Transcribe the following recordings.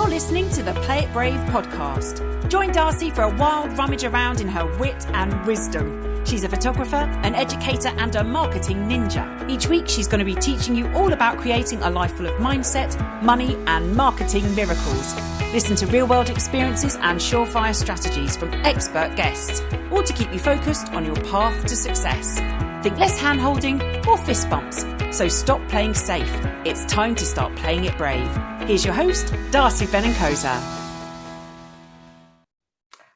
You're listening to the Play It Brave podcast. Join Darcy for a wild rummage around in her wit and wisdom. She's a photographer, an educator, and a marketing ninja. Each week, she's going to be teaching you all about creating a life full of mindset, money, and marketing miracles. Listen to real-world experiences and surefire strategies from expert guests, all to keep you focused on your path to success. Think less hand-holding or fist bumps. So stop playing safe. It's time to start playing it brave. Here's your host, Darcy Benincosa.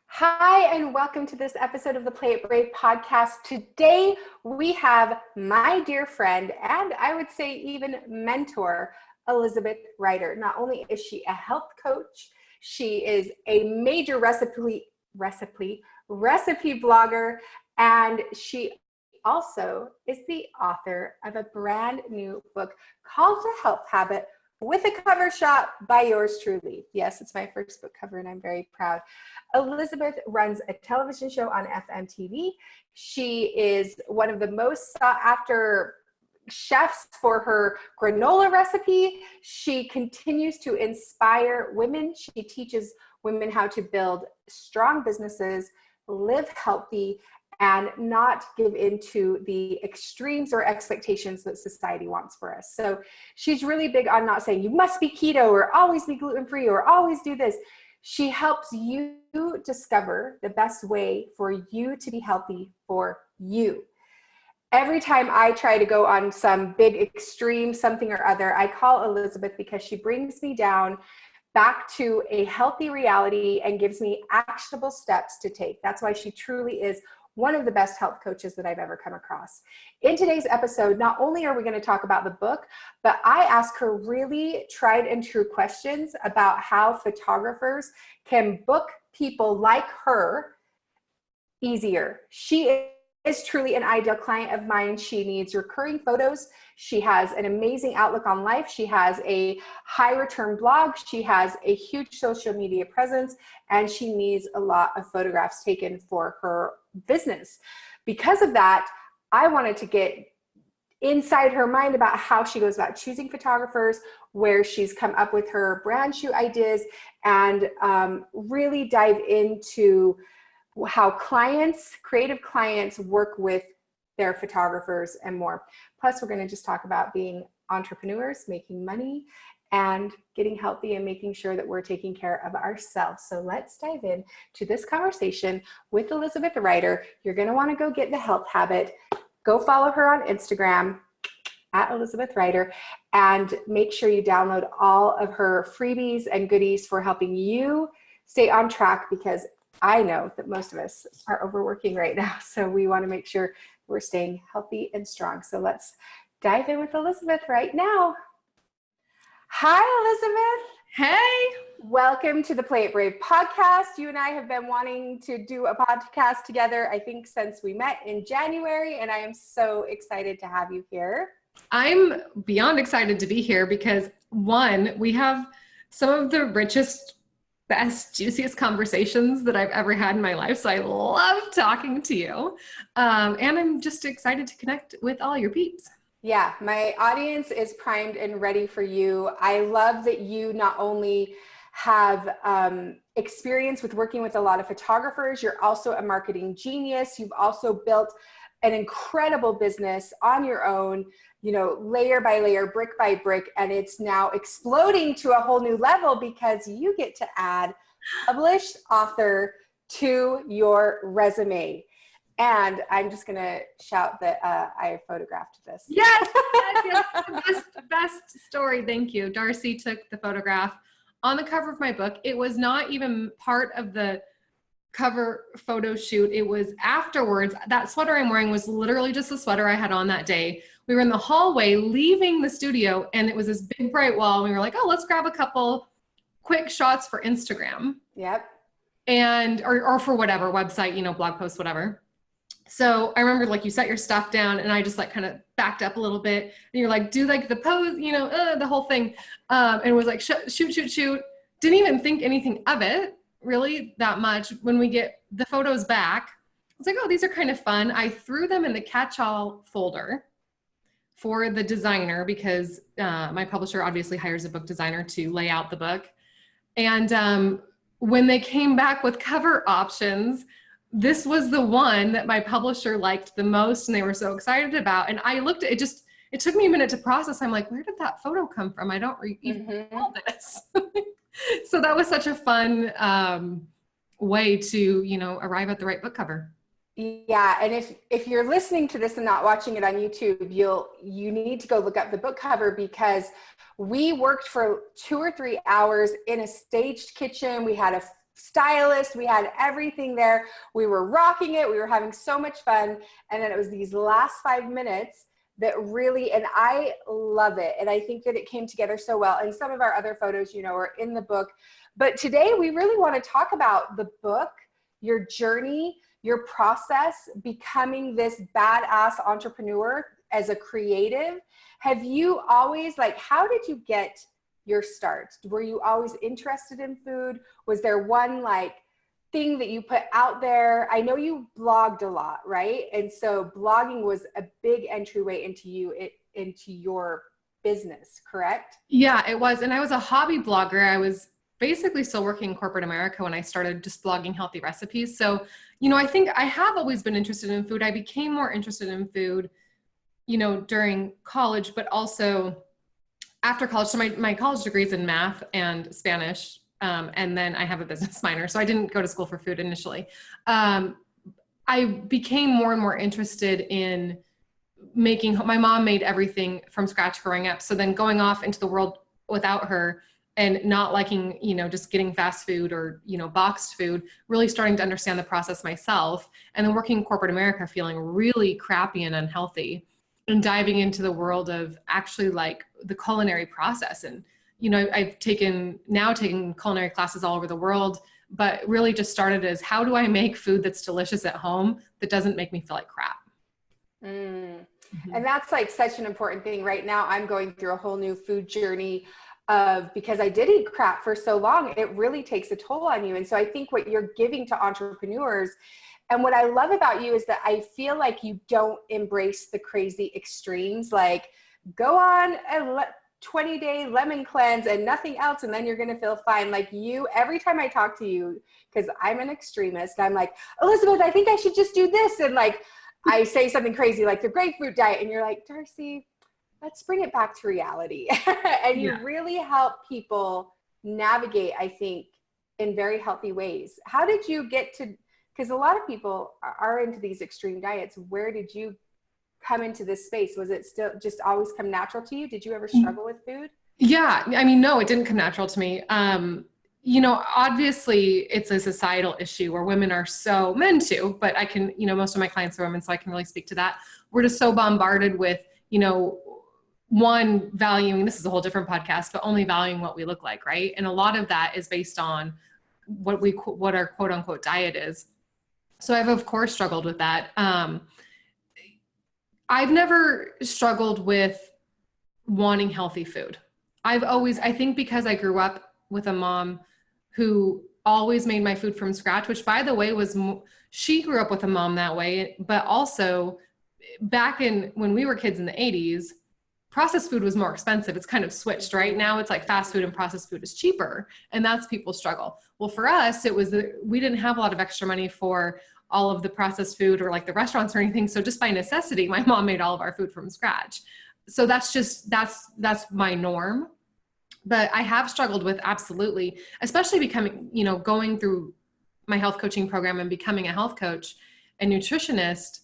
Hi, and welcome to this episode of the Play It Brave podcast. Today, we have my dear friend, and I would say even mentor, Elizabeth Ryder. Not only is she a health coach, she is a major recipe blogger, and she also is the author of a brand new book called The Health Habit, with a cover shot by yours truly. Yes, it's my first book cover and I'm very proud. Elizabeth runs a television show on FMTV. She is one of the most sought after chefs for her granola recipe. She continues to inspire women. She teaches women how to build strong businesses, live healthy, and not give into the extremes or expectations that society wants for us. So she's really big on not saying you must be keto or always be gluten-free or always do this. She helps you discover the best way for you to be healthy for you. Every time I try to go on some big extreme something or other, I call Elizabeth because she brings me down back to a healthy reality and gives me actionable steps to take. That's why she truly is one of the best health coaches that I've ever come across. In today's episode, not only are we going to talk about the book, but I ask her really tried and true questions about how photographers can book people like her easier. She is truly an ideal client of mine. She needs recurring photos. She has an amazing outlook on life. She has a high return blog. She has a huge social media presence, and she needs a lot of photographs taken for her business. Because of that, I wanted to get inside her mind about how she goes about choosing photographers, where she's come up with her brand shoot ideas, and really dive into how creative clients work with their photographers and more. Plus, we're going to just talk about being entrepreneurs, making money, and getting healthy and making sure that we're taking care of ourselves. So let's dive in to this conversation with Elizabeth Ryder. You're going to want to go get The Health Habit. Go follow her on Instagram at Elizabeth Ryder, and make sure you download all of her freebies and goodies for helping you stay on track, because I know that most of us are overworking right now. So we want to make sure we're staying healthy and strong. So let's dive in with Elizabeth right now. Hi, Elizabeth. Hey. Welcome to the Play It Brave podcast. You and I have been wanting to do a podcast together, I think, since we met in January, and I am so excited to have you here. I'm beyond excited to be here because, one, we have some of the richest, best, juiciest conversations that I've ever had in my life. So I love talking to you. And I'm just excited to connect with all your peeps. Yeah, my audience is primed and ready for you. I love that you not only have experience with working with a lot of photographers, you're also a marketing genius. You've also built an incredible business on your own, layer by layer, brick by brick, and it's now exploding to a whole new level because you get to add published author to your resume. And I'm just going to shout that I photographed this. Yes. Best story. Thank you. Darcy took the photograph on the cover of my book. It was not even part of the cover photo shoot. It was afterwards. That sweater I'm wearing was literally just the sweater I had on that day. We were in the hallway leaving the studio, and it was this big bright wall. We were like, oh, let's grab a couple quick shots for Instagram. Yep. And or for whatever website, blog post, whatever. So I remember you set your stuff down, and I just kind of backed up a little bit, and you're like, do the pose, the whole thing. And it was like, shoot. Didn't even think anything of it really that much. When we get the photos back, I was like, oh, these are kind of fun. I threw them in the catch-all folder for the designer because my publisher obviously hires a book designer to lay out the book. And when they came back with cover options, this was the one that my publisher liked the most and they were so excited about. And I looked at it, it took me a minute to process. I'm like, where did that photo come from? I don't even recall this. So that was such a fun way to, arrive at the right book cover. Yeah, and if you're listening to this and not watching it on YouTube, you need to go look up the book cover, because we worked for 2 or 3 hours in a staged kitchen. We had a stylist, we had everything there. We were rocking it. We were having so much fun. And then it was these last 5 minutes that really, and I love it. And I think that it came together so well. And some of our other photos, are in the book. But today we really want to talk about the book, your journey, your process, becoming this badass entrepreneur as a creative. Have you always, how did you get your start? Were you always interested in food? Was there one thing that you put out there? I know you blogged a lot, right? And so blogging was a big entryway into your business, correct? Yeah, it was. And I was a hobby blogger. I was basically still working in corporate America when I started just blogging healthy recipes. So, I think I have always been interested in food. I became more interested in food, during college, but also after college. So my college degree is in math and Spanish. And then I have a business minor. So I didn't go to school for food initially. I became more and more interested in my mom made everything from scratch growing up. So then going off into the world without her, and not liking, just getting fast food or, boxed food, really starting to understand the process myself. And then working in corporate America, feeling really crappy and unhealthy, and diving into the world of actually the culinary process. And, I've taken culinary classes all over the world, but really just started as, how do I make food that's delicious at home that doesn't make me feel like crap? And that's such an important thing. Right now, I'm going through a whole new food journey because I did eat crap for so long. It really takes a toll on you. And so I think what you're giving to entrepreneurs, and what I love about you, is that I feel like you don't embrace the crazy extremes, go on a 20-day lemon cleanse and nothing else, and then you're going to feel fine. Every time I talk to you, because I'm an extremist, I'm like, Elizabeth, I think I should just do this. And I say something crazy like the grapefruit diet, and you're like, Darcy, let's bring it back to reality. And you really help people navigate, I think, in very healthy ways. How did you get to, because a lot of people are into these extreme diets. Where did you come into this space? Was it still just always come natural to you? Did you ever struggle with food? Yeah. No, it didn't come natural to me. Obviously it's a societal issue where women are so, men too, but I can, most of my clients are women, so I can really speak to that. We're just so bombarded with, one, valuing, this is a whole different podcast, but only valuing what we look like, right? And a lot of that is based on what our quote unquote diet is. So I've of course struggled with that. I've never struggled with wanting healthy food. I think because I grew up with a mom who always made my food from scratch, which by the way she grew up with a mom that way, but also back when we were kids in the 80s, processed food was more expensive. It's kind of switched, right? Now it's fast food and processed food is cheaper, and that's people's struggle. Well, for us, we didn't have a lot of extra money for all of the processed food or the restaurants or anything. So just by necessity, my mom made all of our food from scratch. So that's my norm. But I have struggled with, absolutely, especially becoming, going through my health coaching program and becoming a health coach and nutritionist,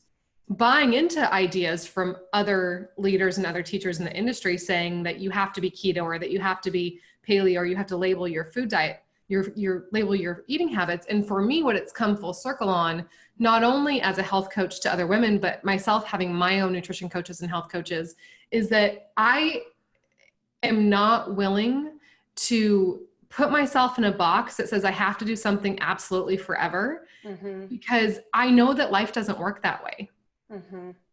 buying into ideas from other leaders and other teachers in the industry saying that you have to be keto, or that you have to be paleo, or you have to label your food diet, your label your eating habits. And for me, what it's come full circle on, not only as a health coach to other women, but myself having my own nutrition coaches and health coaches, is that I am not willing to put myself in a box that says I have to do something absolutely forever, because I know that life doesn't work that way.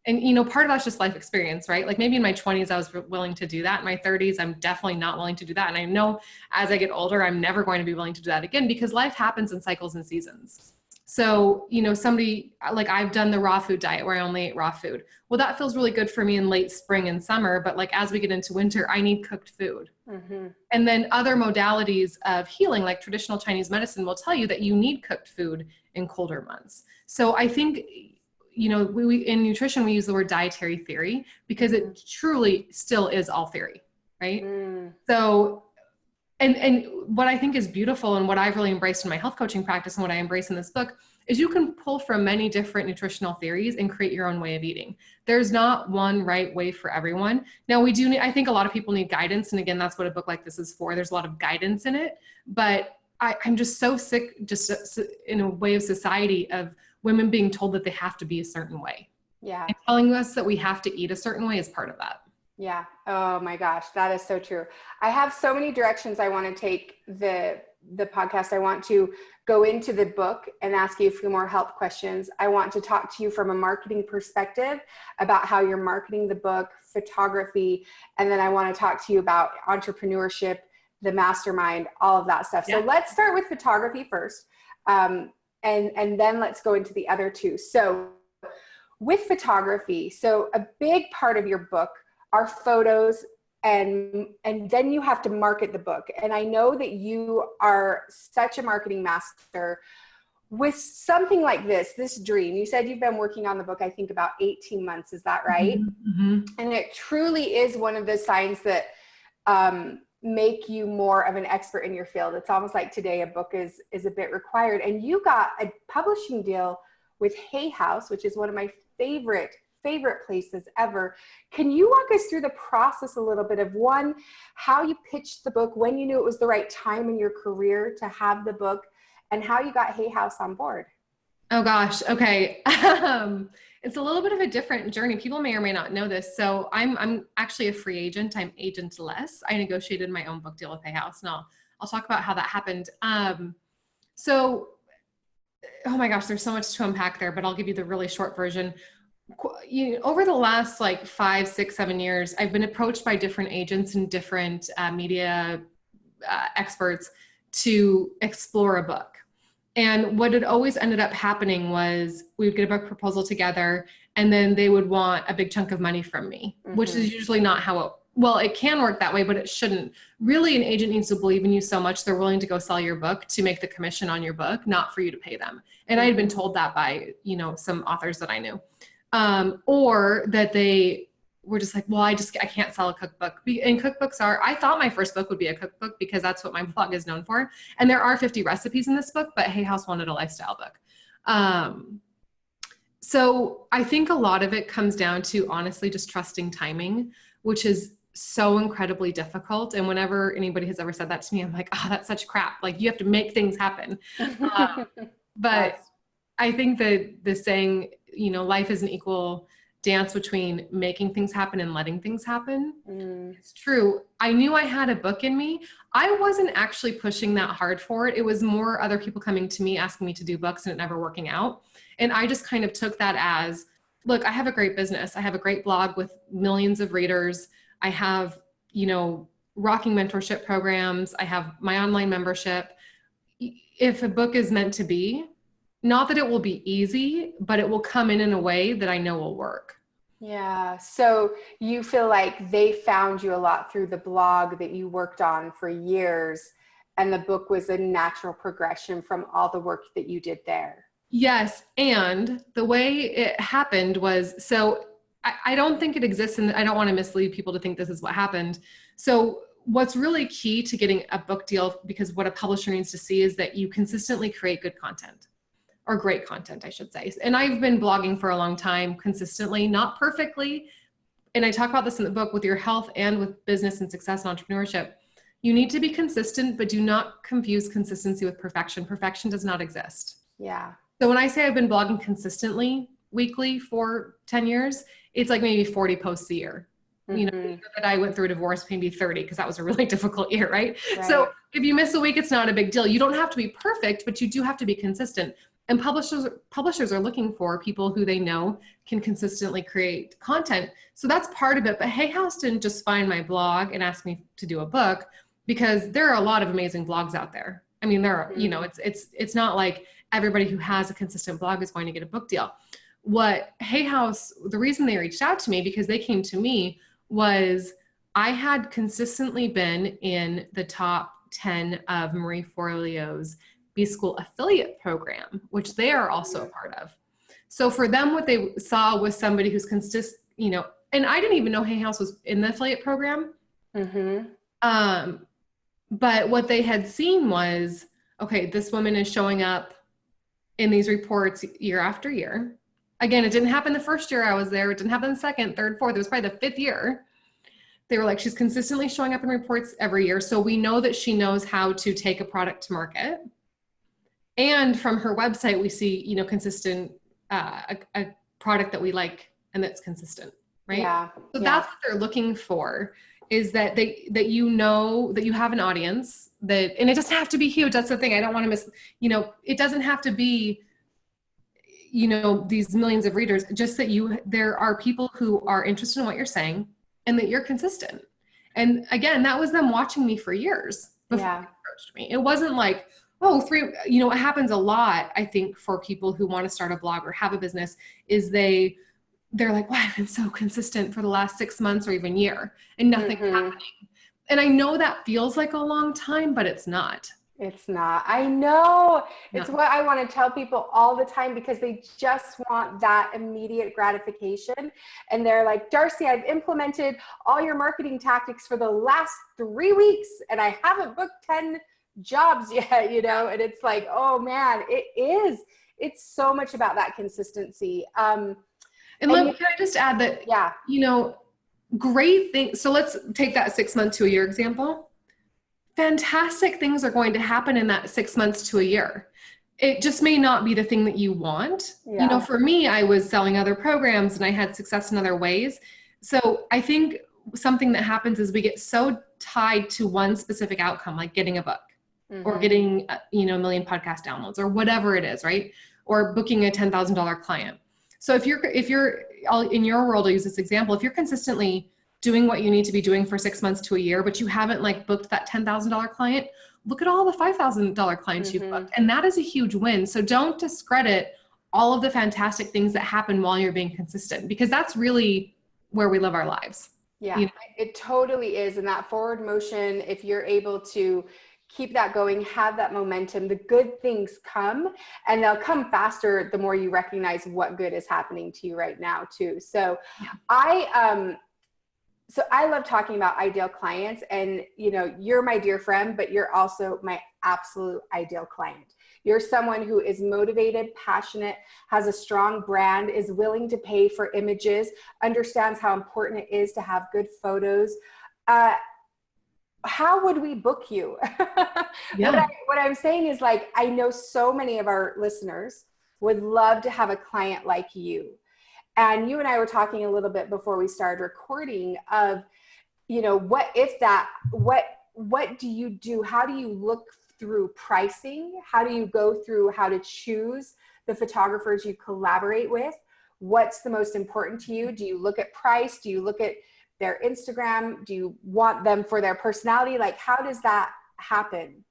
And, part of that's just life experience, right? Maybe in my 20s, I was willing to do that. In my 30s, I'm definitely not willing to do that. And I know as I get older, I'm never going to be willing to do that again, because life happens in cycles and seasons. So, somebody like I've done the raw food diet where I only ate raw food. Well, that feels really good for me in late spring and summer, but like as we get into winter, I need cooked food. Mm-hmm. And then other modalities of healing, like traditional Chinese medicine, will tell you that you need cooked food in colder months. So I think, we in nutrition, we use the word dietary theory because it truly still is all theory, right? So, and what I think is beautiful and what I've really embraced in my health coaching practice and what I embrace in this book is you can pull from many different nutritional theories and create your own way of eating. There's not one right way for everyone. Now I think a lot of people need guidance. And again, that's what a book like this is for. There's a lot of guidance in it, but I'm just so sick, just in a way of society, of women being told that they have to be a certain way. Yeah. And telling us that we have to eat a certain way is part of that. Yeah. Oh my gosh. That is so true. I have so many directions I want to take the podcast. I want to go into the book and ask you a few more health questions. I want to talk to you from a marketing perspective about how you're marketing the book, photography, and then I want to talk to you about entrepreneurship, the mastermind, all of that stuff. Yeah. So let's start with photography first. And then let's go into the other two. So with photography, so a big part of your book are photos, and then you have to market the book. And I know that you are such a marketing master with something like this dream. You said you've been working on the book, I think about 18 months. Is that right? Mm-hmm. And it truly is one of the signs that make you more of an expert in your field. It's almost like today a book is a bit required. And you got a publishing deal with Hay House, which is one of my favorite places ever. Can you walk us through the process a little bit of one, how you pitched the book, when you knew it was the right time in your career to have the book, and how you got Hay House on board? Oh gosh. Okay. It's a little bit of a different journey. People may or may not know this. So I'm actually a free agent. I'm agentless. I negotiated my own book deal with Hay House, and I'll talk about how that happened. So, oh my gosh, there's so much to unpack there, but I'll give you the really short version. Over the last like 5, 6, 7 years, I've been approached by different agents and different media experts to explore a book. And what had always ended up happening was we would get a book proposal together, and then they would want a big chunk of money from me, which is usually not how it can work that way, but it shouldn't. Really, an agent needs to believe in you so much they're willing to go sell your book to make the commission on your book, not for you to pay them. And I had been told that by, some authors that I knew. Or that they were just like, well, I can't sell a cookbook. And cookbooks I thought my first book would be a cookbook because that's what my blog is known for. And there are 50 recipes in this book, but Hay House wanted a lifestyle book. So I think a lot of it comes down to honestly just trusting timing, which is so incredibly difficult. And whenever anybody has ever said that to me, I'm like, oh, that's such crap. Like you have to make things happen. But yes. I think that the saying, life is an equal dance between making things happen and letting things happen. It's true. I knew I had a book in me. I wasn't actually pushing that hard for it. It was more other people coming to me, asking me to do books and it never working out. And I just kind of took that as, look, I have a great business. I have a great blog with millions of readers. I have, rocking mentorship programs. I have my online membership. If a book is meant to be, not that it will be easy, but it will come in a way that I know will work. Yeah. So you feel like they found you a lot through the blog that you worked on for years, and the book was a natural progression from all the work that you did there. Yes. And the way it happened was, so I don't think it exists, and I don't want to mislead people to think this is what happened. So what's really key to getting a book deal, because what a publisher needs to see is that you consistently create good content. Or great content, I should say. And I've been blogging for a long time, consistently, not perfectly. And I talk about this in the book with your health and with business and success and entrepreneurship. You need to be consistent, but do not confuse consistency with perfection. Perfection does not exist. Yeah. So when I say I've been blogging consistently, weekly for 10 years, it's like maybe 40 posts a year. That I went through a divorce, maybe 30, because that was a really difficult year, right? So if you miss a week, it's not a big deal. You don't have to be perfect, but you do have to be consistent. And publishers are looking for people who they know can consistently create content. So that's part of it. But Hay House didn't just find my blog and ask me to do a book, because there are a lot of amazing blogs out there. I mean, there are, it's not like everybody who has a consistent blog is going to get a book deal. What Hay House, the reason they reached out to me, because they came to me, was I had consistently been in the top 10 of Marie Forleo's B-School affiliate program, which they are also a part of. So for them, what they saw was somebody who's consistent, and I didn't even know Hay House was in the affiliate program. But what they had seen was, okay, this woman is showing up in these reports year after year. Again, it didn't happen the first year I was there. It didn't happen the second, third, fourth. It was probably the 5th year. They were like, she's consistently showing up in reports every year. So we know that she knows how to take a product to market. And from her website, we see, consistent, a product that we like and that's consistent, right? Yeah. So that's what they're looking for, is that that you have an audience that, and it doesn't have to be huge. That's the thing. I don't want to miss, it doesn't have to be, these millions of readers, just that there are people who are interested in what you're saying and that you're consistent. And again, that was them watching me for years before they approached me. It wasn't like, it happens a lot, I think, for people who want to start a blog or have a business, is they're like, wow, I've been so consistent for the last 6 months or even year and nothing's happening. And I know that feels like a long time, but it's not. It's not. I know. It's what I want to tell people all the time, because they just want that immediate gratification. And they're like, Darcy, I've implemented all your marketing tactics for the last 3 weeks and I haven't booked 10 jobs yet, and it's like, oh man, it's so much about that consistency. And can I just add that, great things. So let's take that 6 month to a year example. Fantastic things are going to happen in that 6 months to a year. It just may not be the thing that you want. For me, I was selling other programs and I had success in other ways. So I think something that happens is we get so tied to one specific outcome, like getting a book or getting, a million podcast downloads or whatever it is, right? Or booking a $10,000 client. So if you're in your world, I'll use this example. If you're consistently doing what you need to be doing for 6 months to a year, but you haven't booked that $10,000 client, look at all the $5,000 clients you've booked. And that is a huge win. So don't discredit all of the fantastic things that happen while you're being consistent, because that's really where we live our lives. Yeah, it totally is. And that forward motion, if you're able to keep that going, have that momentum, the good things come, and they'll come faster the more you recognize what good is happening to you right now too. So I love talking about ideal clients, and you're my dear friend, but you're also my absolute ideal client. You're someone who is motivated, passionate, has a strong brand, is willing to pay for images, understands how important it is to have good photos. How would we book you? What I'm saying is, I know so many of our listeners would love to have a client like you. And you and I were talking a little bit before we started recording of, what do you do? How do you look through pricing? How do you go through how to choose the photographers you collaborate with? What's the most important to you? Do you look at price? Do you look at their Instagram? Do you want them for their personality? How does that happen?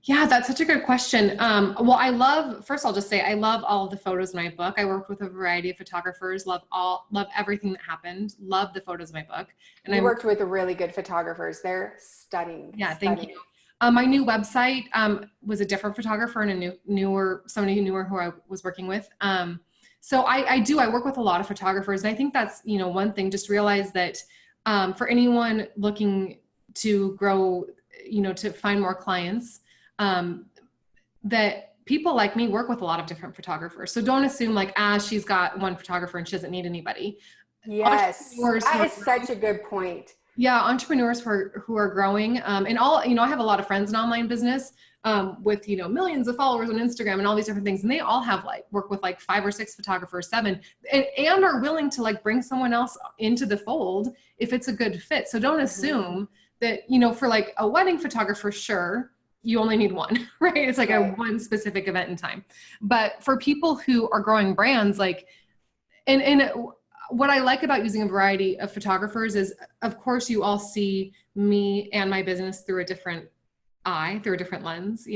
Yeah, that's such a good question. Well, first I'll just say, I love all of the photos in my book. I worked with a variety of photographers, love everything that happened, love the photos of my book. And I worked with really good photographers. They're stunning. Yeah, thank you. My new website was a different photographer and somebody newer who I was working with. So I work with a lot of photographers. And I think that's, one thing, just realize that for anyone looking to grow, to find more clients, that people like me work with a lot of different photographers. So don't assume she's got one photographer and she doesn't need anybody. Yes, that is such a good point. Yeah, entrepreneurs who are growing, and all, I have a lot of friends in online business with, millions of followers on Instagram and all these different things. And they all have work with 5 or 6 photographers, 7, and are willing to bring someone else into the fold if it's a good fit. So don't assume that, for a wedding photographer, sure, you only need one, right? It's a one specific event in time. But for people who are growing brands, and what I like about using a variety of photographers is, of course, you all see me and my business through a different eye, through a different lens,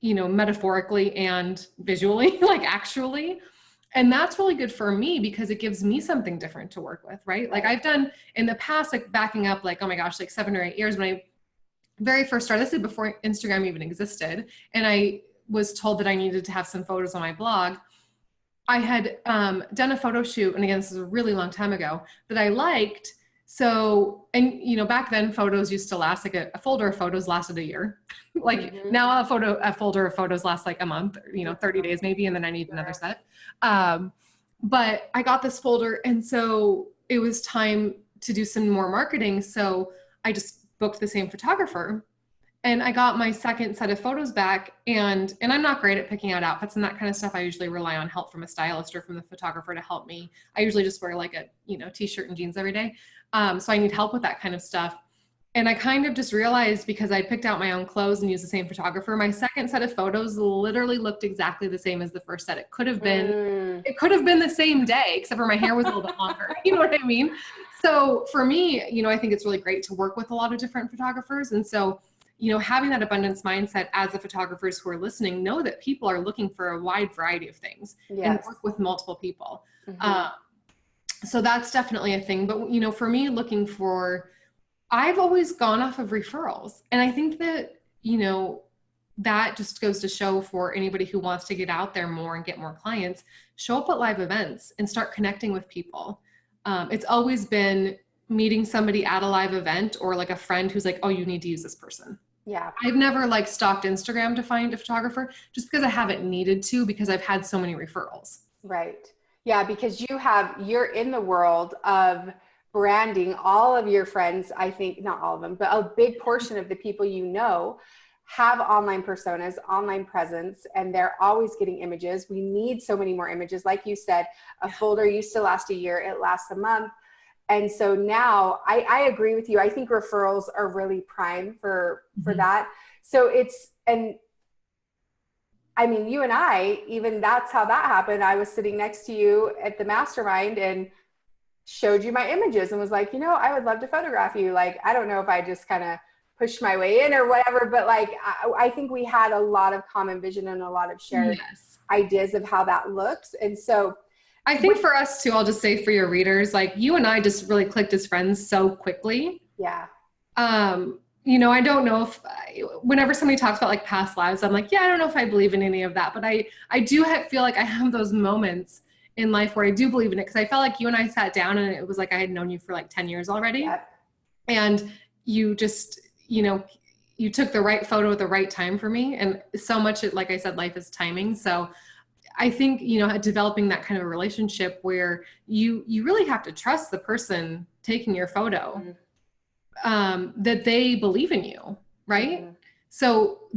metaphorically and visually, like actually. And that's really good for me because it gives me something different to work with, right? Like I've done in the past, like backing up, like, oh my gosh, like 7 or 8 years when I very first started, this is before Instagram even existed. And I was told that I needed to have some photos on my blog. I had done a photo shoot, and again, this is a really long time ago, that I liked. So, and back then photos used to last, like a folder of photos lasted a year. Like now a folder of photos lasts like a month, 30 days maybe, and then I need another set. But I got this folder, and so it was time to do some more marketing. So I just booked the same photographer. And I got my second set of photos back, and I'm not great at picking out outfits and that kind of stuff. I usually rely on help from a stylist or from the photographer to help me. I usually just wear like a, t-shirt and jeans every day. So I need help with that kind of stuff. And I kind of just realized, because I picked out my own clothes and used the same photographer, my second set of photos literally looked exactly the same as the first set. It could have been the same day, except for my hair was a little bit longer. You know what I mean? So for me, I think it's really great to work with a lot of different photographers. And so having that abundance mindset, as the photographers who are listening, know that people are looking for a wide variety of things and work with multiple people. So that's definitely a thing. But, for me, I've always gone off of referrals. And I think that, that just goes to show for anybody who wants to get out there more and get more clients, show up at live events and start connecting with people. It's always been meeting somebody at a live event, or like a friend who's like, oh, you need to use this person. Yeah. I've never like stalked Instagram to find a photographer, just because I haven't needed to, because I've had so many referrals. Right. Yeah. Because you're in the world of branding. All of your friends, I think, not all of them, but a big portion of the people have online personas, online presence, and they're always getting images. We need so many more images. Like you said, a folder used to last a year, it lasts a month. And so now I agree with you. I think referrals are really prime for that. So you and I, even that's how that happened. I was sitting next to you at the mastermind and showed you my images and was like, I would love to photograph you. Like, I don't know if I just kind of pushed my way in or whatever, but like, I think we had a lot of common vision and a lot of shared ideas of how that looks. And so I think for us too, I'll just say for your readers, like you and I just really clicked as friends so quickly. Yeah. I don't know if whenever somebody talks about like past lives, I'm like, yeah, I don't know if I believe in any of that, but I do feel like I have those moments in life where I do believe in it. Cause I felt like you and I sat down and it was like, I had known you for like 10 years already. Yep. And you just, you took the right photo at the right time for me. And so much, like I said, life is timing. So I think, developing that kind of a relationship where you really have to trust the person taking your photo, that they believe in you, right? So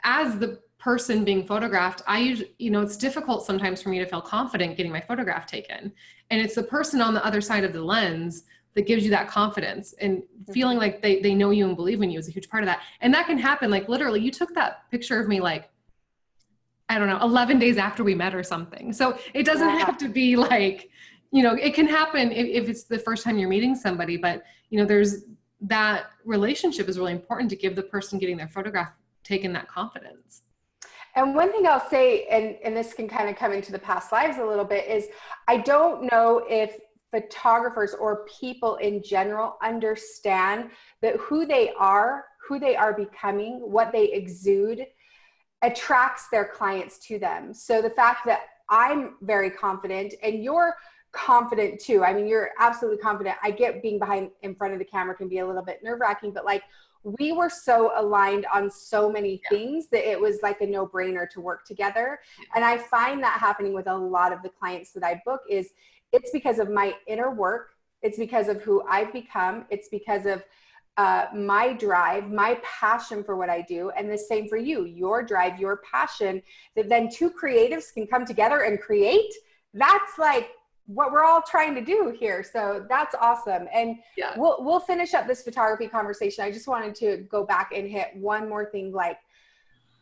as the person being photographed, it's difficult sometimes for me to feel confident getting my photograph taken. And it's the person on the other side of the lens that gives you that confidence, and feeling like they know you and believe in you is a huge part of that. And that can happen. Like literally, you took that picture of me like, I don't know, 11 days after we met or something. So it doesn't have to be like, it can happen if it's the first time you're meeting somebody, but there's that relationship is really important to give the person getting their photograph taken that confidence. And one thing I'll say, and this can kind of come into the past lives a little bit, is I don't know if photographers or people in general understand that who they are becoming, what they exude, attracts their clients to them. So the fact that I'm very confident and you're confident too. I mean, you're absolutely confident. I get being in front of the camera can be a little bit nerve-wracking, but like we were so aligned on so many things that it was like a no-brainer to work together. And I find that happening with a lot of the clients that I book it's because of my inner work. It's because of who I've become. It's because of my drive, my passion for what I do. And the same for you, your drive, your passion, that then two creatives can come together and create. That's like what we're all trying to do here. So that's awesome. And we'll finish up this photography conversation. I just wanted to go back and hit one more thing, like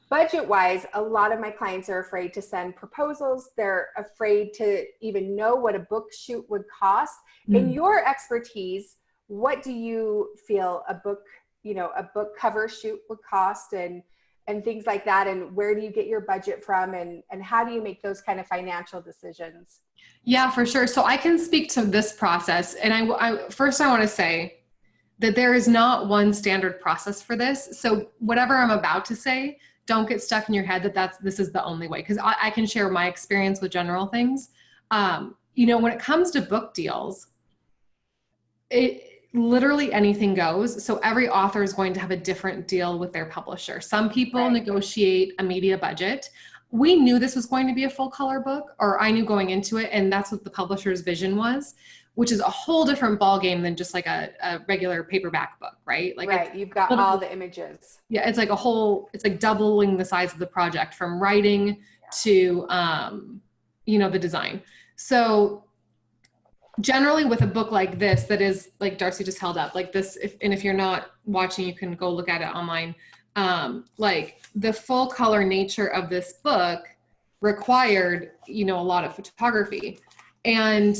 budget wise, a lot of my clients are afraid to send proposals. They're afraid to even know what a book shoot would cost. In your expertise, what do you feel a book a book cover shoot would cost and things like that, and where do you get your budget from, and how do you make those kind of financial decisions? Yeah, for sure. So I can speak to this process. And I first I want to say that there is not one standard process for this. So whatever I'm about to say, don't get stuck in your head that this is the only way, because I can share my experience with general things. When it comes to book deals, it literally anything goes. So every author is going to have a different deal with their publisher. Some people negotiate a media budget. We knew this was going to be a full color book, or I knew going into it, and that's what the publisher's vision was, which is a whole different ballgame than just like a regular paperback book, right? Like you've got all the images. Yeah, it's like doubling the size of the project, from writing to the design. So generally with a book like this, that is like Darcy just held up, like this, if you're not watching, you can go look at it online. Like the full color nature of this book required, a lot of photography. And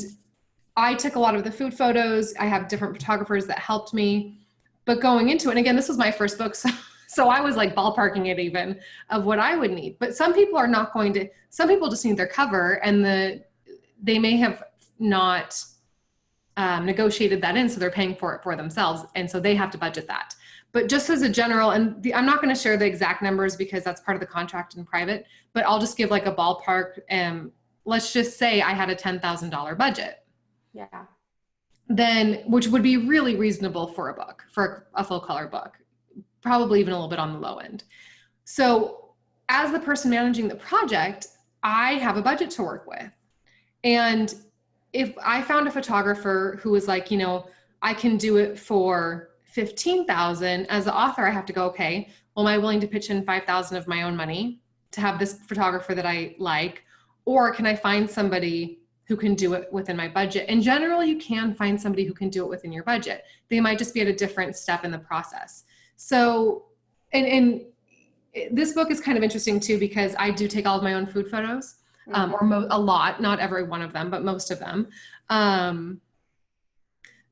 I took a lot of the food photos. I have different photographers that helped me. But going into it, and again, this was my first book, so I was like ballparking it even of what I would need. But some people are not going to, some people just need their cover, and they may have not negotiated that in, so they're paying for it for themselves, and so they have to budget that. But just as a general, and I'm not going to share the exact numbers because that's part of the contract in private, but I'll just give like a ballpark. Let's just say I had a $10,000 budget. Yeah. Then, which would be really reasonable for a book, for a full color book, probably even a little bit on the low end. So as the person managing the project, I have a budget to work with. And if I found a photographer who was like, I can do it for $15,000, as the author, I have to go, okay, well, am I willing to pitch in $5,000 of my own money to have this photographer that I like? Or can I find somebody who can do it within my budget? In general, you can find somebody who can do it within your budget. They might just be at a different step in the process. So, and this book is kind of interesting too, because I do take all of my own food photos, or a lot, not every one of them, but most of them.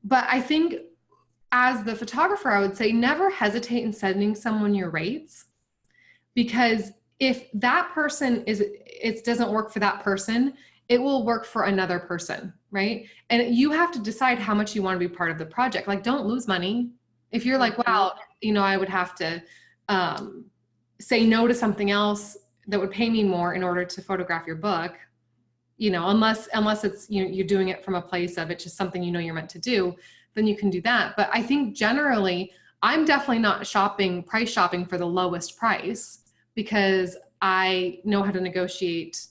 But I think as the photographer, I would say never hesitate in sending someone your rates, because if that person it doesn't work for that person, it will work for another person, right? And you have to decide how much you want to be part of the project. Like, don't lose money. If you're like, wow, I would have to say no to something else that would pay me more in order to photograph your book, unless it's, you're doing it from a place of it's just something you're meant to do, then you can do that. But I think generally, I'm definitely not price shopping for the lowest price, because I know how to negotiate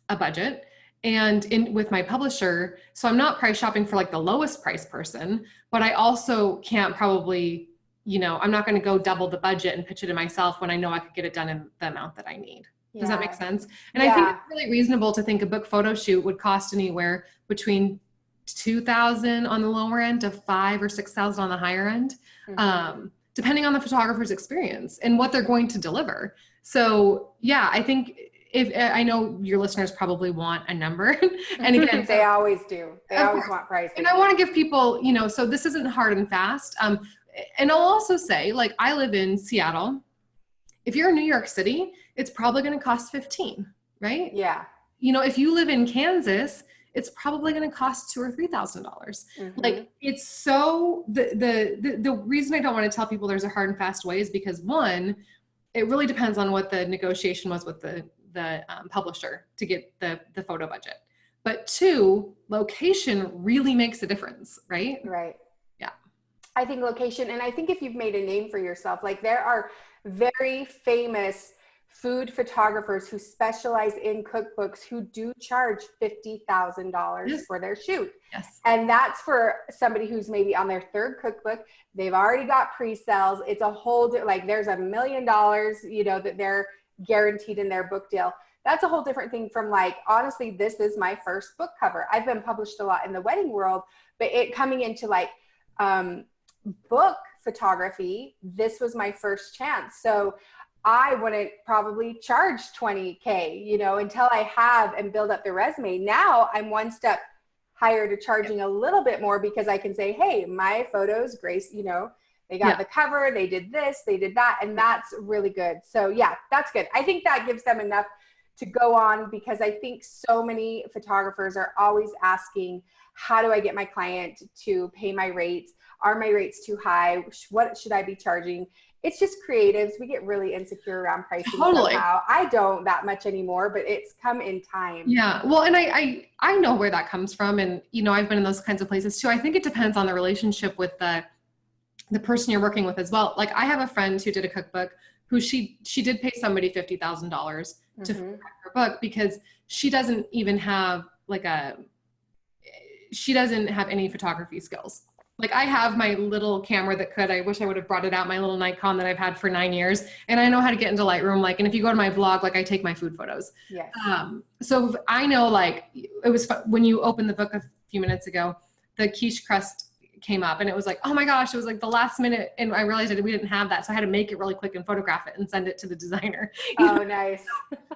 a budget and with my publisher. So I'm not price shopping for like the lowest price person, but I also can't probably, I'm not going to go double the budget and pitch it in myself when I know I could get it done in the amount that I need. Yeah. Does that make sense? And I think it's really reasonable to think a book photo shoot would cost anywhere between $2,000 on the lower end to $5,000 or $6,000 on the higher end, depending on the photographer's experience and what they're going to deliver. So yeah, I think I know your listeners probably want a number, and again, they always do. They always want prices. And I want to give people, so this isn't hard and fast. And I'll also say, like, I live in Seattle. If you're in New York City, it's probably going to cost $15,000, right? Yeah. If you live in Kansas, it's probably going to cost $2,000 or $3,000. Like, it's so the reason I don't want to tell people there's a hard and fast way is because, one, it really depends on what the negotiation was with the publisher to get the photo budget. But two, location really makes a difference, right? Right. Yeah. I think location, and I think if you've made a name for yourself, like there are very famous food photographers who specialize in cookbooks who do charge $50,000 for their shoot. Yes. And that's for somebody who's maybe on their third cookbook. They've already got pre-sales. It's a whole, like there's $1 million, that they're guaranteed in their book deal. That's a whole different thing from like, honestly, this is my first book cover. I've been published a lot in the wedding world, but it coming into like book photography, this was my first chance. So I wouldn't probably charge $20K, until I have and build up the resume. Now I'm one step higher to charging a little bit more because I can say, hey, my photos grace, They got the cover, they did this, they did that, and that's really good. So yeah, that's good. I think that gives them enough to go on, because I think so many photographers are always asking, how do I get my client to pay my rates? Are my rates too high? What should I be charging? It's just creatives. We get really insecure around pricing somehow. I don't that much anymore, but it's come in time. Yeah. Well, and I know where that comes from. And, you know, I've been in those kinds of places too. I think it depends on the relationship with the person you're working with as well. Like I have a friend who did a cookbook who she did pay somebody $50,000 to photograph her book, because she doesn't even have she doesn't have any photography skills. Like I have my little camera I wish I would have brought it out, my little Nikon that I've had for 9 years. And I know how to get into Lightroom. Like, and if you go to my blog, like I take my food photos. Yes. So I know, like, it was when you opened the book a few minutes ago, the quiche crust came up and it was like, oh my gosh, it was like the last minute. And I realized that we didn't have that. So I had to make it really quick and photograph it and send it to the designer. Oh, nice.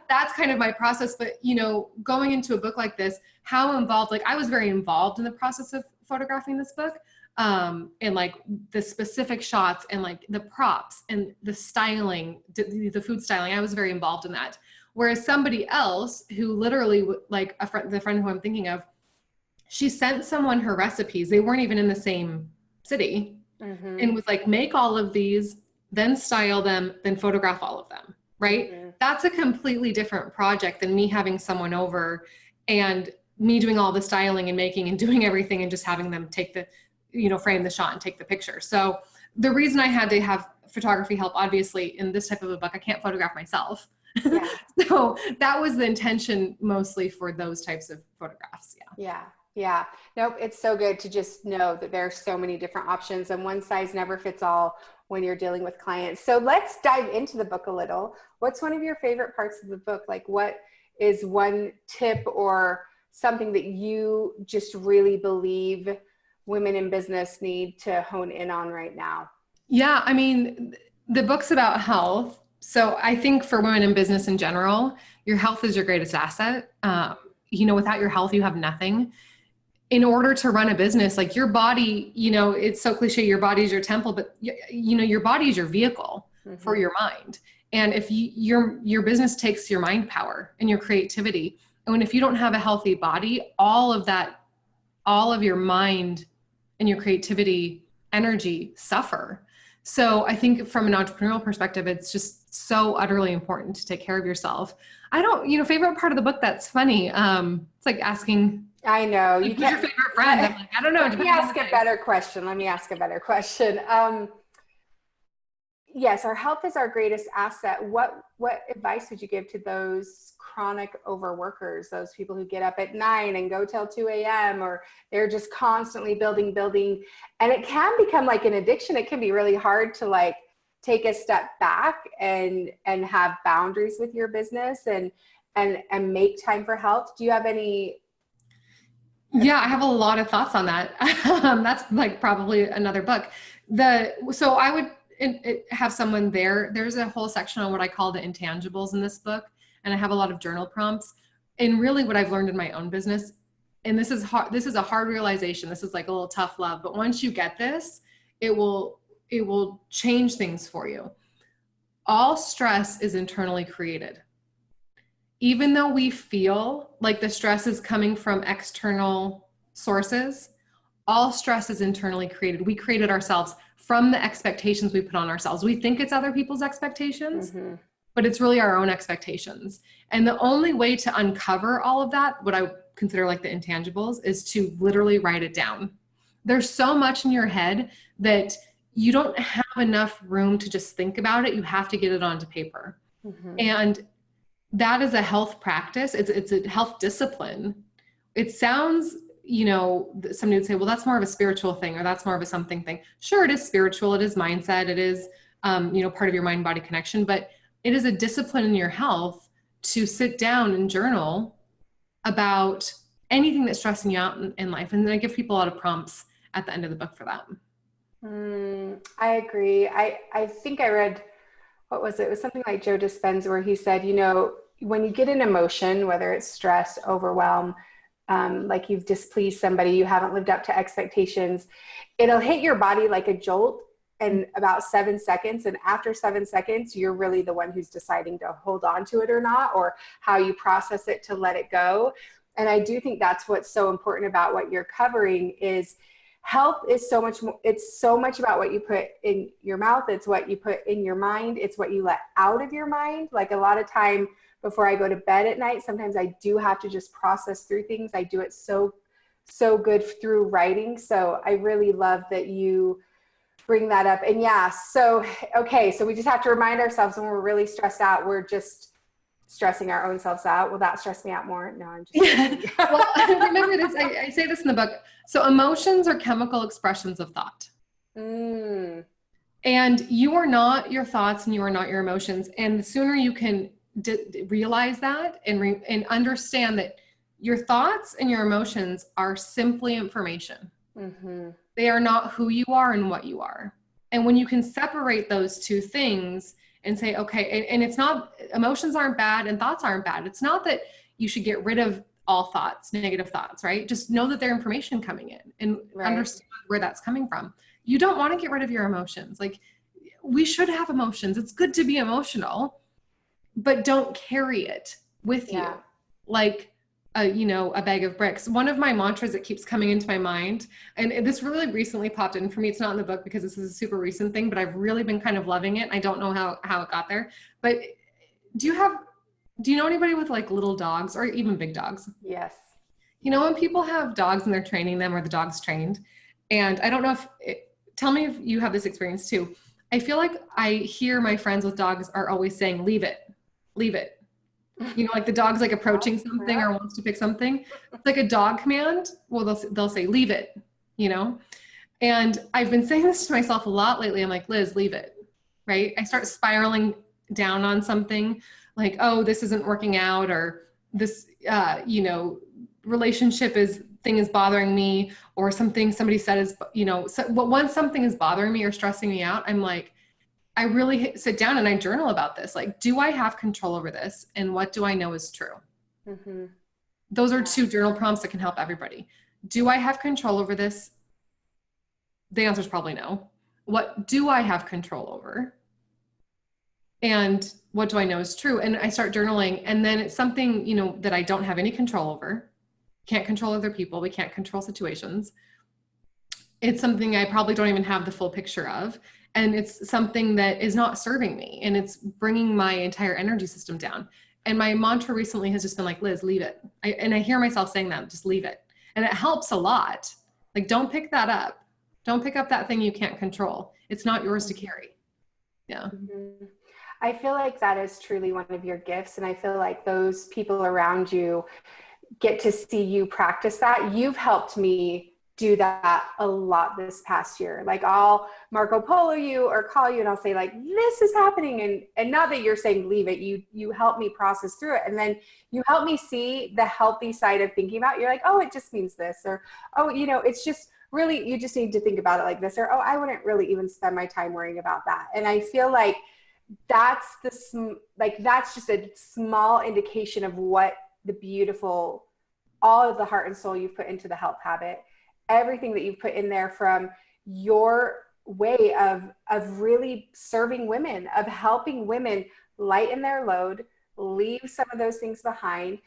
That's kind of my process. But, you know, going into a book like this, how involved, like I was very involved in the process of photographing this book. And like the specific shots and like the props and the styling, the food styling, I was very involved in that. Whereas somebody else who literally, like the friend who I'm thinking of, she sent someone her recipes. They weren't even in the same city, and was like, make all of these, then style them, then photograph all of them. Right. That's a completely different project than me having someone over and me doing all the styling and making and doing everything and just having them take the, you know, frame the shot and take the picture. So the reason I had to have photography help, obviously in this type of a book, I can't photograph myself. Yeah. So that was the intention mostly for those types of photographs. Yeah. Yeah. Nope. It's so good to just know that there are so many different options and one size never fits all when you're dealing with clients. So let's dive into the book a little. What's one of your favorite parts of the book? Like what is one tip or something that you just really believe women in business need to hone in on right now? Yeah. I mean, the book's about health. So I think for women in business in general, your health is your greatest asset. You know, without your health, you have nothing. In order to run a business, like your body, you know, it's so cliche, your body is your temple, but you know, your body is your vehicle for your mind. And if your business takes your mind power and your creativity, and if you don't have a healthy body, all of your mind and your creativity energy suffer. So I think from an entrepreneurial perspective, it's just so utterly important to take care of yourself. Favorite part of the book that's funny. It's like asking, I know. Like, who's your favorite friend? I'm like, I don't know. Let me ask a better question. Yes, our health is our greatest asset. What advice would you give to those chronic overworkers, those people who get up at 9 and go till 2 a.m. or they're just constantly building, and it can become like an addiction. It can be really hard to like take a step back and have boundaries with your business and make time for health. Do you have any? Yeah, I have a lot of thoughts on that. That's like probably another book. So I would have someone there. There's a whole section on what I call the intangibles in this book. And I have a lot of journal prompts. And really what I've learned in my own business, and this is hard, this is a hard realization. This is like a little tough love, but once you get this, it will change things for you. All stress is internally created. Even though we feel like the stress is coming from external sources, all stress is internally created. We created ourselves from the expectations we put on ourselves. We think it's other people's expectations, but it's really our own expectations. And the only way to uncover all of that, what I consider like the intangibles, is to literally write it down. There's so much in your head that you don't have enough room to just think about it. You have to get it onto paper. And that is a health practice. It's a health discipline. It sounds, somebody would say, well, that's more of a spiritual thing, or that's more of a something thing. Sure, it is spiritual. It is mindset. It is, part of your mind-body connection, but it is a discipline in your health to sit down and journal about anything that's stressing you out in life. And then I give people a lot of prompts at the end of the book for that. I agree. I think I read, what was it? It was something like Joe Dispenza, where he said, when you get an emotion, whether it's stress, overwhelm, like you've displeased somebody, you haven't lived up to expectations, it'll hit your body like a jolt, in about 7 seconds. And after 7 seconds, you're really the one who's deciding to hold on to it or not, or how you process it to let it go. And I do think that's what's so important about what you're covering is health is so much more, it's so much about what you put in your mouth. It's what you put in your mind. It's what you let out of your mind. Like a lot of time before I go to bed at night, sometimes I do have to just process through things. I do it so good through writing. So I really love that you bring that up. And yeah, so, okay. So we just have to remind ourselves when we're really stressed out, we're just stressing our own selves out. Will that stress me out more? No, I'm just Well, remember this, I say this in the book. So emotions are chemical expressions of thought. And you are not your thoughts and you are not your emotions. And the sooner you can realize that and understand that your thoughts and your emotions are simply information. They are not who you are and what you are. And when you can separate those two things and say, okay, and it's not, emotions aren't bad and thoughts aren't bad. It's not that you should get rid of all thoughts, negative thoughts, right? Just know that they're information coming in and understand where that's coming from. You don't want to get rid of your emotions. Like, we should have emotions. It's good to be emotional, but don't carry it with you like a bag of bricks. One of my mantras that keeps coming into my mind, and this really recently popped in for me. It's not in the book because this is a super recent thing, but I've really been kind of loving it. I don't know how it got there, but do you know anybody with like little dogs or even big dogs? Yes. You know, when people have dogs and they're training them or the dog's trained, and I don't know tell me if you have this experience too. I feel like I hear my friends with dogs are always saying, leave it. You know, like the dog's like approaching something or wants to pick something. It's like a dog command. Well, they'll say, leave it, you know? And I've been saying this to myself a lot lately. I'm like, Liz, leave it, right? I start spiraling down on something like, oh, this isn't working out, or this, relationship thing is bothering me, or something somebody said is, once something is bothering me or stressing me out, I'm like, I really sit down and I journal about this. Like, do I have control over this? And what do I know is true? Those are 2 journal prompts that can help everybody. Do I have control over this? The answer is probably no. What do I have control over? And what do I know is true? And I start journaling, and then it's something, that I don't have any control over. Can't control other people. We can't control situations. It's something I probably don't even have the full picture of. And it's something that is not serving me, and it's bringing my entire energy system down. And my mantra recently has just been like, Liz, leave it. And I hear myself saying that, just leave it. And it helps a lot. Like, don't pick that up. Don't pick up that thing you can't control. It's not yours to carry. Yeah. I feel like that is truly one of your gifts. And I feel like those people around you get to see you practice that. You've helped me do that a lot this past year. Like, I'll Marco Polo you or call you and I'll say like, this is happening. And not that you're saying leave it, you help me process through it. And then you help me see the healthy side of thinking about it. You're like, oh, it just means this, or, oh, it's just really, you just need to think about it like this, or, oh, I wouldn't really even spend my time worrying about that. And I feel like that's just a small indication of what the beautiful, all of the heart and soul you've put into the health habit, everything that you've put in there from your way of really serving women, of helping women lighten their load, leave some of those things behind,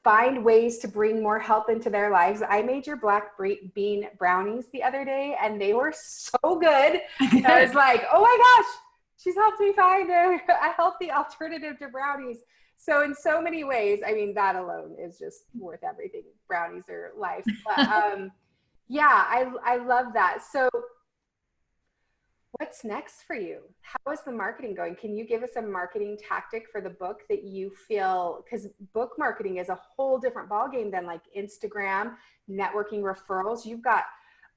find ways to bring more health into their lives. I made your black bean brownies the other day, and they were so good. I was like, oh my gosh, she's helped me find a healthy alternative to brownies. So in so many ways, I mean, that alone is just worth everything. Brownies are life. But yeah, I love that. So what's next for you? How is the marketing going? Can you give us a marketing tactic for the book that you feel, because book marketing is a whole different ballgame than like Instagram, networking, referrals. You've got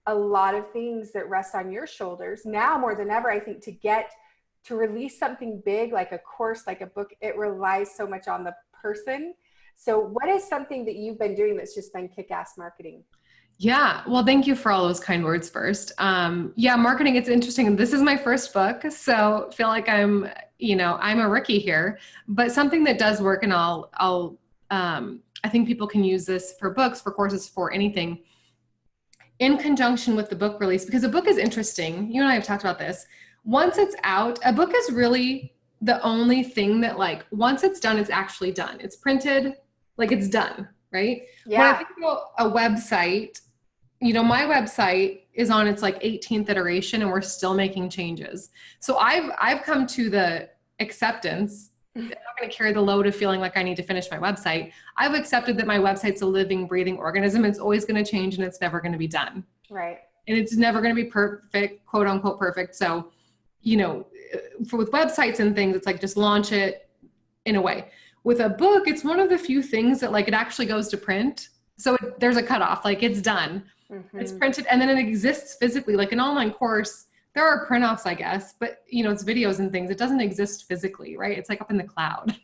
a lot of things that rest on your shoulders now more than ever. I think to release something big, like a course, like a book, it relies so much on the person. So what is something that you've been doing that's just been kick-ass marketing? Yeah. Well, thank you for all those kind words first. Marketing, it's interesting. This is my first book, so I feel like I'm a rookie here, but something that does work, and I think people can use this for books, for courses, for anything, in conjunction with the book release, because a book is interesting. You and I have talked about this. Once it's out, a book is really the only thing that, like, once it's done, it's actually done. It's printed, like, it's done, right? Yeah. When I think about a website, you know, my website is on its like 18th iteration and we're still making changes. So I've come to the acceptance. I'm not going to carry the load of feeling like I need to finish my website. I've accepted that my website's a living, breathing organism. It's always going to change and it's never going to be done. Right. And it's never going to be perfect, quote unquote perfect. So, you know, with websites and things, it's like, just launch it in a way. With a book, it's one of the few things that, like, it actually goes to print. So there's a cutoff, like, it's done. Mm-hmm. It's printed, and then it exists physically. Like an online course, there are print-offs, I guess, but, you know, it's videos and things. It doesn't exist physically, right? It's like up in the cloud.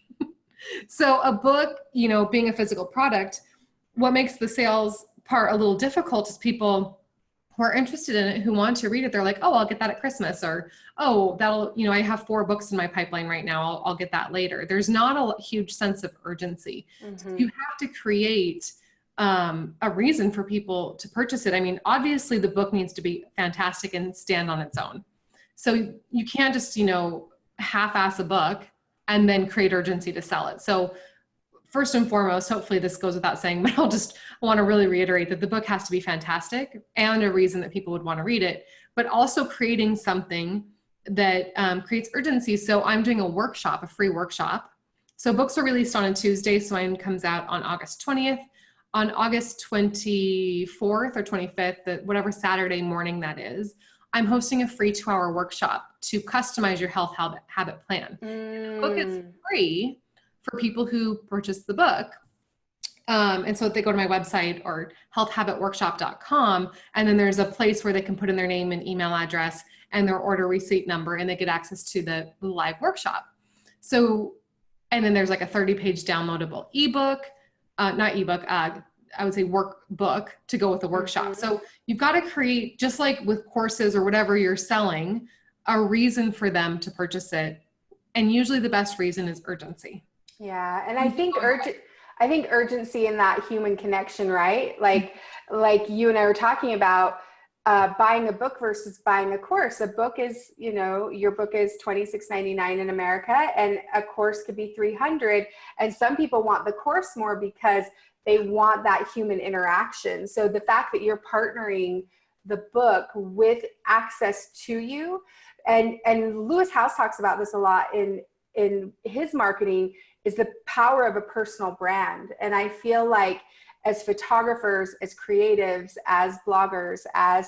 So a book, you know, being a physical product, what makes the sales part a little difficult is people who are interested in it, who want to read it, they're like, oh, I'll get that at Christmas, or, oh, that'll, you know, I have 4 books in my pipeline right now. I'll get that later. There's not a huge sense of urgency. Mm-hmm. So you have to create a reason for people to purchase it. I mean, obviously the book needs to be fantastic and stand on its own. So you can't just, you know, half-ass a book and then create urgency to sell it. So first and foremost, hopefully this goes without saying, but I want to really reiterate that the book has to be fantastic and a reason that people would want to read it, but also creating something that creates urgency. So I'm doing a workshop, a free workshop. So books are released on a Tuesday. So mine comes out on August 20th. On August 24th or 25th, whatever Saturday morning that is, I'm hosting a free 2-hour workshop to customize your health habit plan. The book is free for people who purchase the book. And so they go to my website or healthhabitworkshop.com, and then there's a place where they can put in their name and email address and their order receipt number, and they get access to the live workshop. So, and then there's like a 30-page downloadable ebook, not ebook, I would say workbook to go with the workshop. Mm-hmm. So you've got to create, just like with courses or whatever you're selling, a reason for them to purchase it. And usually the best reason is urgency. Yeah. And I think urgency in that human connection, right? Like you and I were talking about, buying a book versus buying a course. A book is, you know, your book is $26.99 in America, and a course could be $300. And some people want the course more because they want that human interaction. So the fact that you're partnering the book with access to you, and Lewis Howes talks about this a lot in his marketing, is the power of a personal brand. And I feel like as photographers, as creatives, as bloggers, as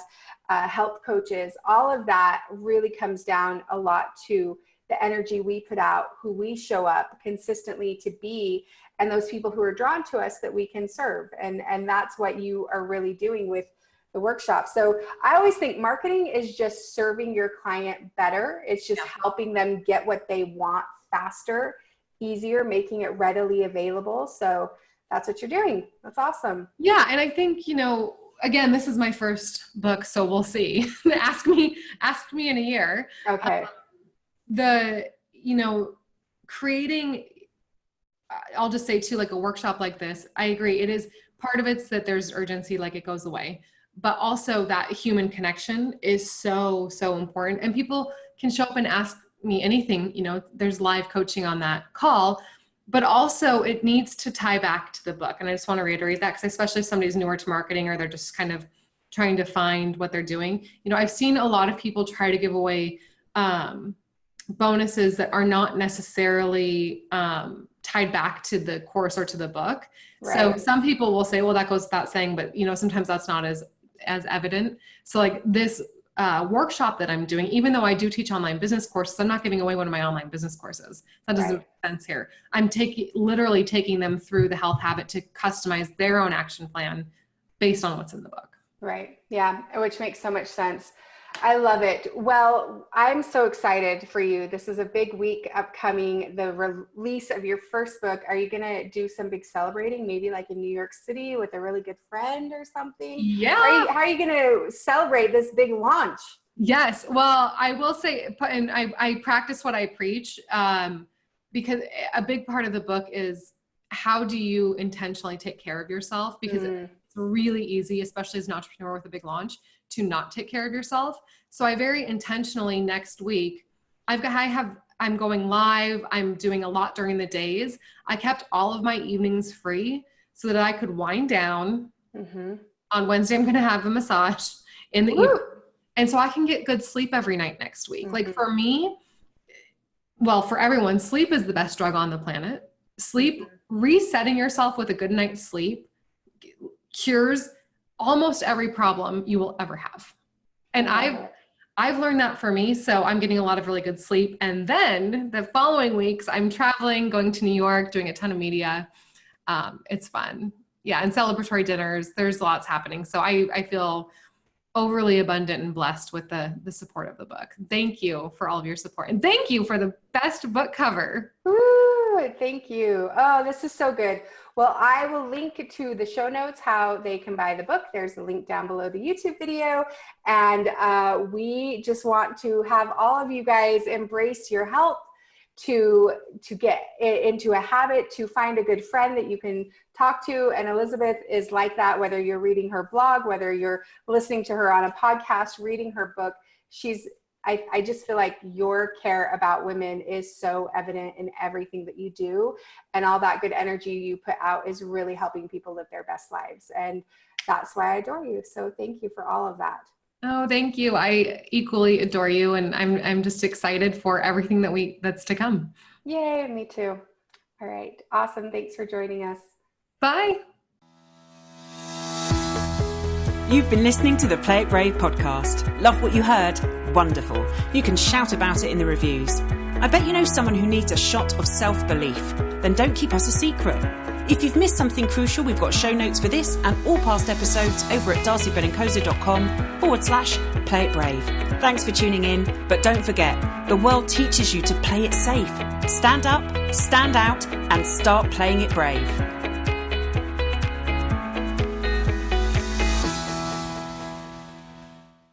health coaches, all of that really comes down a lot to the energy we put out, who we show up consistently to be, and those people who are drawn to us that we can serve. And that's what you are really doing with the workshop. So I always think marketing is just serving your client better. It's just helping them get what they want faster, easier, making it readily available. So that's what you're doing. That's awesome. Yeah. And I think, you know, again, this is my first book, so we'll see. Ask me in a year. Okay. You know, creating, I'll just say too, like a workshop like this, I agree. It is part of it's that there's urgency, like it goes away, but also that human connection is so, so important. And people can show up and ask me anything, you know, there's live coaching on that call, but also it needs to tie back to the book. And I just want to reiterate that, because especially if somebody's newer to marketing or they're just kind of trying to find what they're doing. You know, I've seen a lot of people try to give away bonuses that are not necessarily tied back to the course or to the book. Right. So some people will say, well, that goes without saying, but you know, sometimes that's not as evident. So like this workshop that I'm doing, even though I do teach online business courses, I'm not giving away one of my online business courses. That doesn't make sense here. I'm literally taking them through the health habit to customize their own action plan based on what's in the book. Right. Yeah. Which makes so much sense. I love it. Well, I'm so excited for you. This is a big week upcoming, the release of your first book. Are you going to do some big celebrating, maybe like in New York City with a really good friend or something? Yeah. How are you going to celebrate this big launch? Yes. Well, I will say, and I practice what I preach, because a big part of the book is how do you intentionally take care of yourself? Because it's really easy, especially as an entrepreneur with a big launch, to not take care of yourself. So I very intentionally next week, I'm going live. I'm doing a lot during the days. I kept all of my evenings free so that I could wind down. On Wednesday, I'm going to have a massage in the evening. And so I can get good sleep every night next week. Like for me, well, for everyone, sleep is the best drug on the planet. Sleep, resetting yourself with a good night's sleep cures almost every problem you will ever have. And I've learned that for me. So I'm getting a lot of really good sleep. And then the following weeks, I'm traveling, going to New York, doing a ton of media. It's fun. Yeah. And celebratory dinners, there's lots happening. So I feel overly abundant and blessed with the support of the book. Thank you for all of your support. And thank you for the best book cover. Ooh, thank you. Oh, this is so good. Well, I will link to the show notes, how they can buy the book. There's a link down below the YouTube video. And we just want to have all of you guys embrace your health, to get into a habit, to find a good friend that you can talk to. And Elizabeth is like that, whether you're reading her blog, whether you're listening to her on a podcast, reading her book. I just feel like your care about women is so evident in everything that you do, and all that good energy you put out is really helping people live their best lives. And that's why I adore you. So thank you for all of that. Oh, thank you. I equally adore you. And I'm just excited for everything that's to come. Yay, me too. All right. Awesome. Thanks for joining us. Bye. You've been listening to the Play It Brave podcast. Love what you heard? Wonderful. You can shout about it in the reviews. I bet you know someone who needs a shot of self-belief. Then don't keep us a secret. If you've missed something crucial, we've got show notes for this and all past episodes over at darcybenincosa.com/Play It Brave. Thanks for tuning in, but don't forget, the world teaches you to play it safe. Stand up, stand out, and start playing it brave.